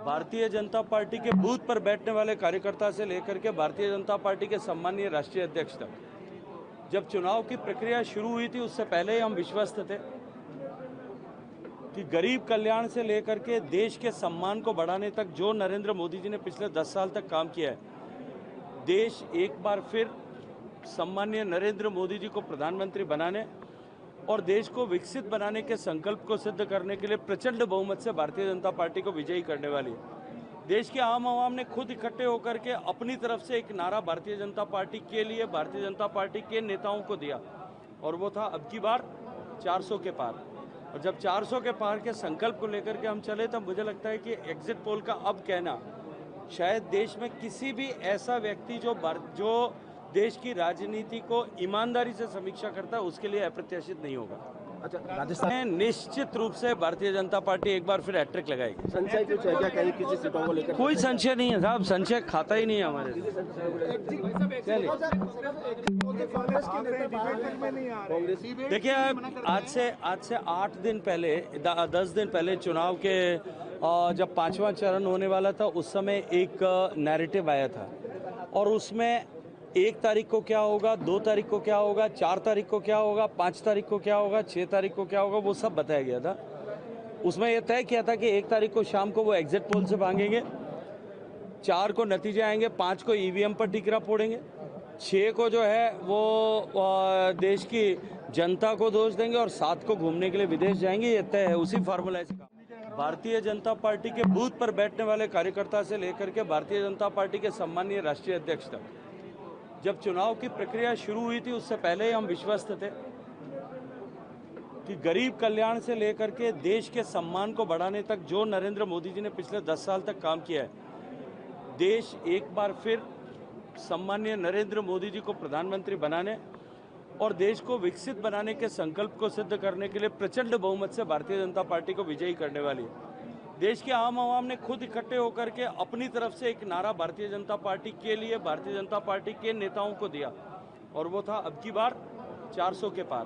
Bharatiya Janata party के booth पर बैठने वाले कार्यकर्ता से लेकर के भारतीय जनता पार्टी के सम्मानीय राष्ट्रीय अध्यक्ष तक, जब चुनाव की प्रक्रिया शुरू हुई थी उससे पहले ही हम विश्वस्त थे कि गरीब कल्याण से लेकर के देश के सम्मान को बढ़ाने तक जो नरेंद्र मोदी जी ने पिछले 10 साल तक काम किया है, देश एक बार फिर सम्मानीय नरेंद्र मोदी जी को प्रधानमंत्री बनाने और देश को विकसित बनाने के संकल्प को सिद्ध करने के लिए प्रचंड बहुमत से भारतीय जनता पार्टी को विजयी करने वाली है। देश के आम आवाम ने खुद इकट्ठे होकर के अपनी तरफ से एक नारा भारतीय जनता पार्टी के लिए, भारतीय जनता पार्टी के नेताओं को दिया और वो था अब की बार 400 के पार। और जब 400 के पार के संकल्प को लेकर के हम चले तब मुझे लगता है कि एग्जिट पोल का अब कहना शायद देश में किसी भी ऐसा व्यक्ति जो देश की राजनीति को ईमानदारी से समीक्षा करता है उसके लिए अप्रत्याशित नहीं होगा। अच्छा, राजस्थान में निश्चित रूप से भारतीय जनता पार्टी एक बार फिर हैट्रिक लगाएगी। संशय कुछ है क्या कहीं किसी सीटों को लेकर? कोई संशय नहीं है साहब, संशय खाता ही नहीं है हमारे। देखिए, आज से 8 दिन पहले 10 दिन पहले चुनाव के जब 5वां चरण होने वाला था उस समय एक नैरेटिव आया था और उसमें 1 तारीख को क्या होगा, 2 तारीख को क्या होगा, 4 तारीख को क्या होगा, 5 तारीख को क्या होगा, 6 तारीख को क्या होगा, वो सब बताया गया था। उसमें यह तय किया था कि 1 तारीख को शाम को वो एग्जिट पोल से भागेंगे, 4 को नतीजे आएंगे, 5 को ईवीएम पर टिकरा फोड़ेंगे, 6 को जो है वो देश की जनता को दोष देंगे और 7 को घूमने के लिए विदेश जाएंगे। ये तय है, उसी फार्मूला से काम। भारतीय जनता पार्टी के बूथ पर बैठने वाले कार्यकर्ता से लेकर के भारतीय जनता पार्टी के सम्मानीय राष्ट्रीय अध्यक्ष तक, जब चुनाव की प्रक्रिया शुरू हुई थी उससे पहले ही हम विश्वस्त थे कि गरीब कल्याण से लेकर के देश के सम्मान को बढ़ाने तक जो नरेंद्र मोदी जी ने पिछले 10 साल तक काम किया है, देश एक बार फिर सम्मानीय नरेंद्र मोदी जी को प्रधानमंत्री बनाने और देश को विकसित बनाने के संकल्प को सिद्ध करने के लिए प्रचंड बहुमत से भारतीय जनता पार्टी को विजयी करने वाली है। देश के आम आवाम ने खुद इकट्ठे होकर के अपनी तरफ से एक नारा भारतीय जनता पार्टी के लिए, भारतीय जनता पार्टी के नेताओं को दिया और वो था अब की बार 400 के पार।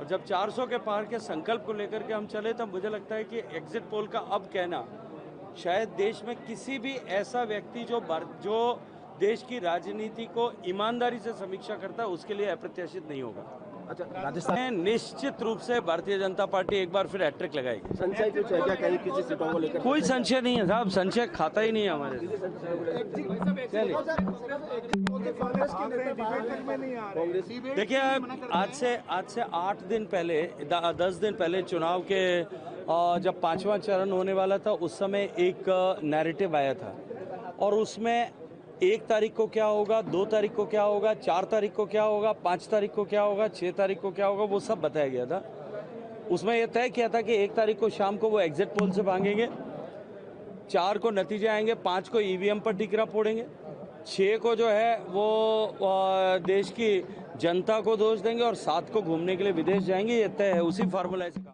और जब 400 के पार के संकल्प को लेकर के हम चले तब मुझे लगता है कि एग्जिट पोल का अब कहना शायद देश में किसी भी ऐसा व्यक्ति जो देश की राजनीति को ईमानदारी से समीक्षा करता है उसके लिए अप्रत्याशित नहीं होगा। अच्छा, राजस्थान में निश्चित रूप से भारतीय जनता पार्टी एक बार फिर हैट्रिक लगाएगी। संशय कुछ है क्या कहीं किसी सीटों को लेकर? कोई कोई संशय नहीं है साहब, संशय खाता ही नहीं है हमारे। देखिए, आज से 8 दिन पहले 10 दिन पहले चुनाव के जब 5वां चरण होने वाला था उस समय एक नैरेटिव आया था और उसमें 1 तारीख को क्या होगा, 2 तारीख को क्या होगा, 4 तारीख को क्या होगा, 5 तारीख को क्या होगा, 6 तारीख को क्या होगा, वो सब बताया गया था। उसमें यह तय किया था कि 1 तारीख को शाम को वो एग्जिट पोल से भागेंगे, 4 को नतीजे आएंगे, 5 को ईवीएम पर टिकरा फोड़ेंगे, 6 को जो है वो देश की जनता को दोष देंगे और 7 को घूमने के लिए विदेश जाएंगे। ये तय है, उसी फार्मूला से काम।